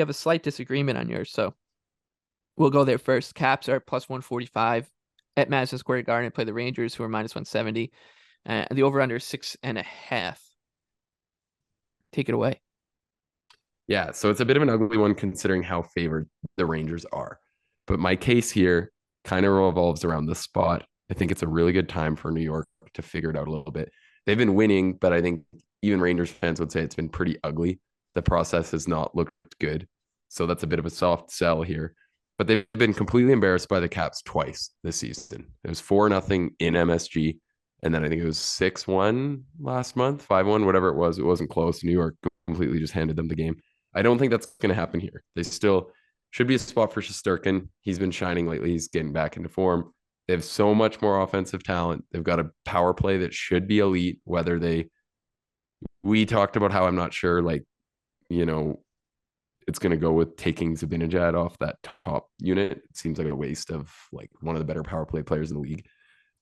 have a slight disagreement on yours, so we'll go there first. Caps are plus 145 at Madison Square Garden. Play the Rangers, who are minus 170. The over-under is 6.5. Take it away. Yeah, so it's a bit of an ugly one considering how favored the Rangers are. But my case here kind of revolves around the spot. I think it's a really good time for New York to figure it out a little bit. They've been winning, but I think even Rangers fans would say it's been pretty ugly. The process has not looked good. So that's a bit of a soft sell here. But they've been completely embarrassed by the Caps twice this season. It was 4-0 in MSG. And then I think it was 6-1 last month, 5-1, whatever it was. It wasn't close. New York completely just handed them the game. I don't think that's going to happen here. They still should be a spot for Shesterkin. He's been shining lately. He's getting back into form. They have so much more offensive talent. They've got a power play that should be elite. We talked about how I'm not sure, like, you know, it's going to go with taking Zibanejad off that top unit. It seems like a waste of like one of the better power play players in the league.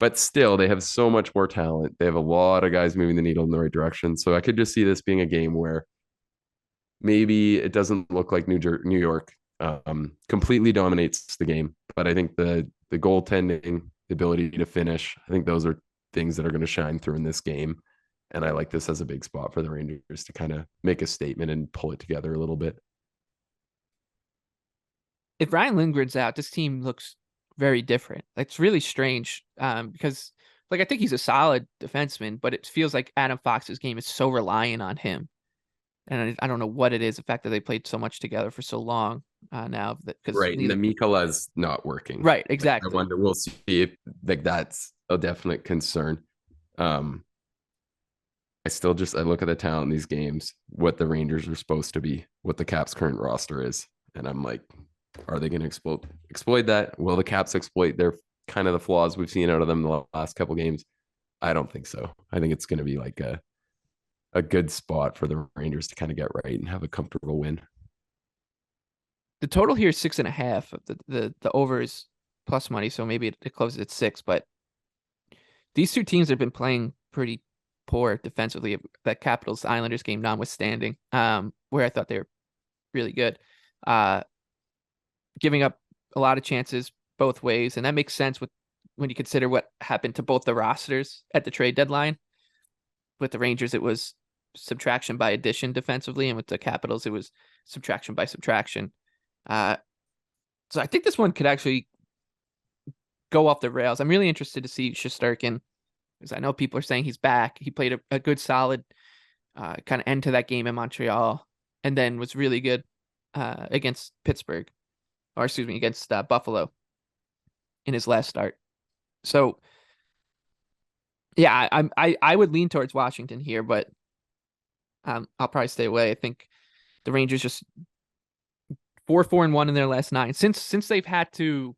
But still, they have so much more talent. They have a lot of guys moving the needle in the right direction. So I could just see this being a game where maybe it doesn't look like New York completely dominates the game, but I think the goaltending, the ability to finish, I think those are things that are going to shine through in this game. And I like this as a big spot for the Rangers to kind of make a statement and pull it together a little bit. If Ryan Lindgren's out, this team looks very different. It's really strange because, like, I think he's a solid defenseman, but it feels like Adam Fox's game is so reliant on him. And I don't know what it is, the fact that they played so much together for so long now. Because Right. And the neither. Mikola's not working. Right, Like, I exactly. wonder, we'll see if like that's a definite concern. Um, I look at the talent in these games, what the Rangers are supposed to be, what the Caps current roster is, and I'm like, are they going to exploit that? Will the Caps exploit their kind of the flaws we've seen out of them the last couple games? I don't think so. I think it's going to be like a good spot for the Rangers to kind of get right and have a comfortable win. The total here is 6.5. The over is plus money, so maybe it closes at 6. But these two teams have been playing pretty poor defensively. That Capitals Islanders game notwithstanding, where I thought they were really good, uh, giving up a lot of chances both ways, and that makes sense when you consider what happened to both the rosters at the trade deadline. With the Rangers, it was subtraction by addition defensively, and with the Capitals, it was subtraction by subtraction. Uh, so I think this one could actually go off the rails. I'm really interested to see Shesterkin because I know people are saying he's back. He played a good, solid kind of end to that game in Montreal, and then was really good against Pittsburgh, or excuse me, against Buffalo in his last start. So yeah, I would lean towards Washington here, but I'll probably stay away. I think the Rangers just 4-4-1 in their last 9 since they've had to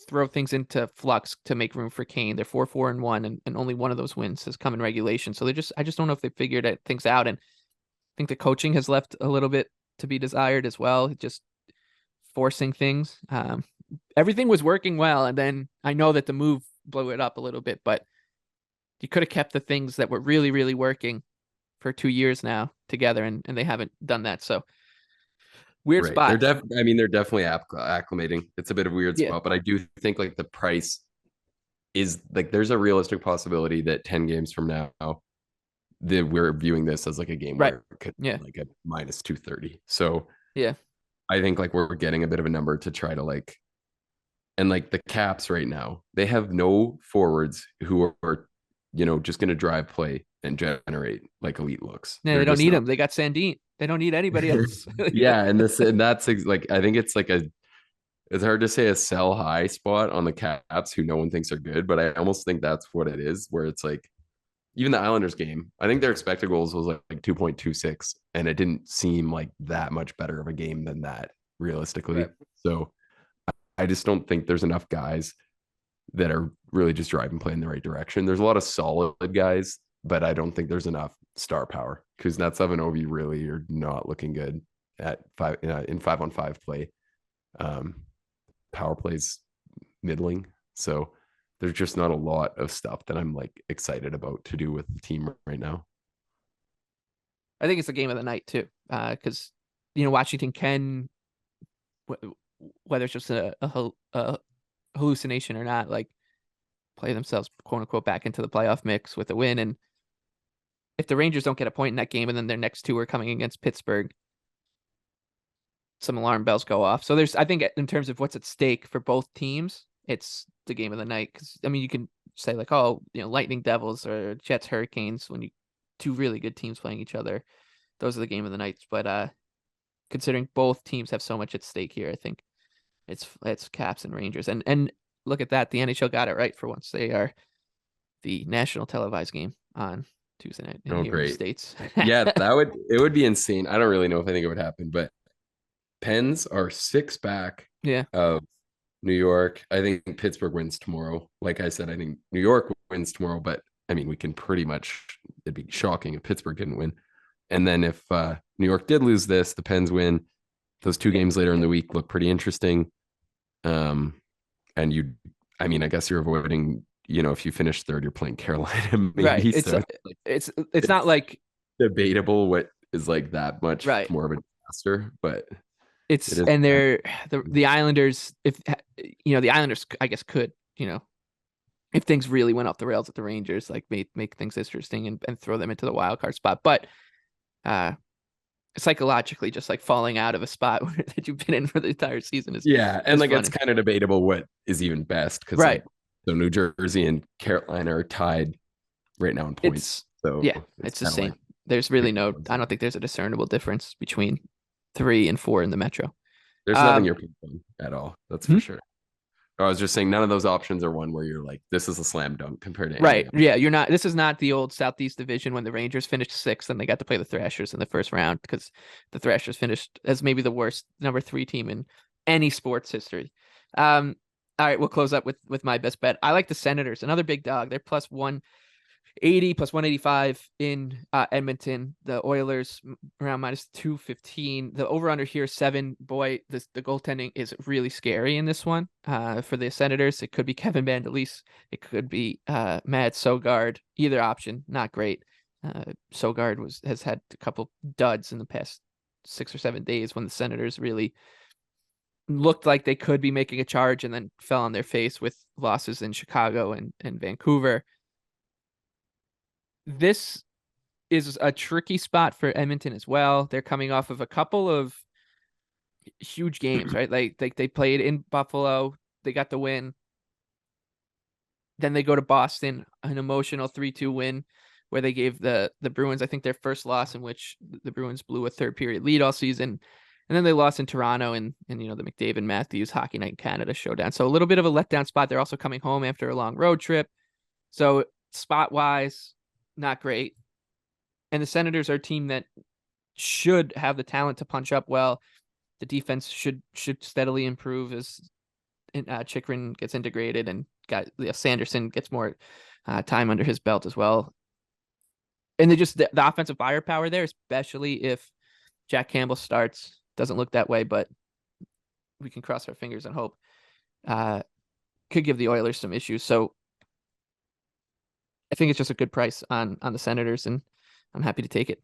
throw things into flux to make room for Kane. They're 4-4-1, and only one of those wins has come in regulation. So I just don't know if they figured things out, and I think the coaching has left a little bit to be desired as well. Just forcing things. Everything was working well, and then I know that the move blew it up a little bit, but you could have kept the things that were really, really working for 2 years now together, and they haven't done that. So weird Right. spot. They're definitely acclimating. It's a bit of a weird Yeah. spot, but I do think like the price is like there's a realistic possibility that 10 games from now that we're viewing this as like a game Right. where it could Yeah. like a minus 230. So Yeah. I think like we're getting a bit of a number to try to like and like the Caps right now, they have no forwards who are just going to drive play and generate like elite looks. Yeah. They They're don't just need not. him. They got Sandine. They don't need anybody else. Yeah, like I think it's like it's hard to say a sell high spot on the Caps who no one thinks are good, but I almost think that's what it is, where it's like even the Islanders game, I think their expected goals was like 2.26, and it didn't seem like that much better of a game than that realistically. Right. So I just don't think there's enough guys that are really just driving play in the right direction. There's a lot of solid guys, but I don't think there's enough star power. Kuznetsov and Ovi really are not looking good at in 5-on-5 play. Um, Power plays middling, so there's just not a lot of stuff that I'm like excited about to do with the team right now. I think it's the game of the night too, because Washington can, whether it's just a hallucination or not, like play themselves quote unquote back into the playoff mix with a win. And if the Rangers don't get a point in that game, and then their next two are coming against Pittsburgh, some alarm bells go off. So I think in terms of what's at stake for both teams, it's the game of the night. Because I mean, you can say like, oh, Lightning Devils or Jets Hurricanes when you two really good teams playing each other. Those are the game of the nights. But considering both teams have so much at stake here, I think it's Caps and Rangers. And look at that, the NHL got it right for once. They are the national televised game on Tuesday night Oh, here in the great. States. Yeah, it would be insane. I don't really know if I think it would happen, but Pens are 6 back Yeah. of New York. I think Pittsburgh wins tomorrow. Like I said, I think New York wins tomorrow, but I mean, we can pretty much, it'd be shocking if Pittsburgh didn't win. And then if New York did lose this, the Pens win. Those 2 games later in the week look pretty interesting. And I mean, I guess you're avoiding, if you finish third, you're playing Carolina Right. maybe. It's So like, it's not it's like debatable what is like that much right. more of a disaster, but it It's is. and they're the Islanders. If the Islanders, I guess could if things really went off the rails at the Rangers, like make things interesting and throw them into the wild card spot. But uh, psychologically, just like falling out of a spot that you've been in for the entire season Yeah, and is like it's funny. kind of debatable what is even best because Right. like so New Jersey and Carolina are tied right now in points. It's So yeah, it's it's the kind of like same. There's really no. I don't think there's a discernible difference between 3 and 4 in the Metro. there's nothing Um, you're picking at all. That's for hmm? sure. I was just saying none of those options are one where you're like, this is a slam dunk compared to any Right. other. Yeah, you're not. This is not the old Southeast Division when the Rangers finished sixth and they got to play the Thrashers in the first round because the Thrashers finished as maybe the worst number 3 team in any sports history. All right, we'll close up with my best bet. I like the Senators, another big dog. They're plus 180, plus 185 in Edmonton. The Oilers around minus 215. The over under here 7. Boy, the goaltending is really scary in this one. For the Senators, it could be Kevin Bandelise. It could be Matt Sogard. Either option, not great. Sogard has had a couple duds in the past 6 or 7 days when the Senators really looked like they could be making a charge and then fell on their face with losses in Chicago and Vancouver. This is a tricky spot for Edmonton as well. They're coming off of a couple of huge games, right? Like they played in Buffalo, they got the win. Then they go to Boston, an emotional 3-2 win where they gave the Bruins, I think, their first loss in which the Bruins blew a third period lead all season. And then they lost in Toronto and the McDavid Matthews Hockey Night in Canada showdown. So a little bit of a letdown spot. They're also coming home after a long road trip. So spot wise, not great. And the Senators are a team that should have the talent to punch up well. The defense should steadily improve as Chychrun gets integrated and Sanderson gets more time under his belt as well. And they just the offensive firepower there, especially if Jack Campbell starts, doesn't look that way, but we can cross our fingers and hope. Could give the Oilers some issues. So I think it's just a good price on the Senators, and I'm happy to take it.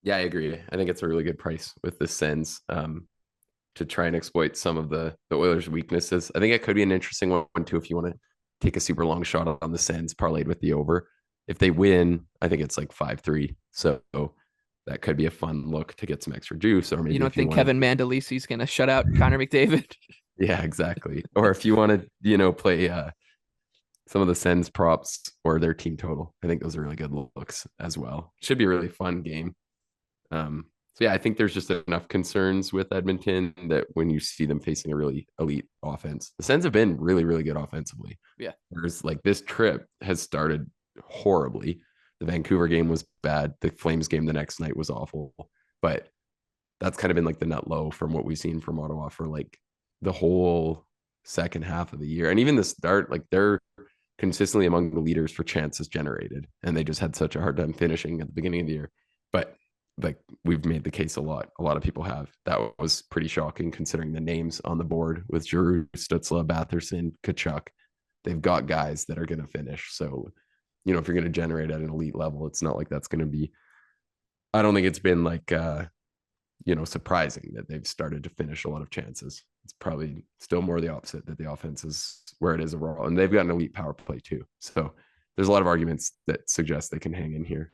Yeah, I agree. I think it's a really good price with the Sens to try and exploit some of the Oilers' weaknesses. I think it could be an interesting one too if you want to take a super long shot on the Sens parlayed with the over. If they win, I think it's like 5-3. So that could be a fun look to get some extra juice. Or You maybe don't if you think want Kevin to, Mandolisi's going to shut out Connor McDavid? yeah, exactly. Or if you want to, play some of the Sens props or their team total, I think those are really good looks as well. Should be a really fun game. So yeah, I think there's just enough concerns with Edmonton that when you see them facing a really elite offense, the Sens have been really, really good offensively. Yeah. Whereas like this trip has started horribly. The Vancouver game was bad. The Flames game the next night was awful. But that's kind of been like the nut low from what we've seen from Ottawa for like the whole second half of the year. And even the start, like they're consistently among the leaders for chances generated. And they just had such a hard time finishing at the beginning of the year. But like we've made the case a lot of people have. That was pretty shocking considering the names on the board with Giroux, Stützle, Batherson, Kachuk. They've got guys that are going to finish. So, if you're going to generate at an elite level, it's not like that's going to be, I don't think it's been like surprising that they've started to finish a lot of chances. It's probably still more the opposite, that the offense is where it is overall. And they've got an elite power play too. So there's a lot of arguments that suggest they can hang in here.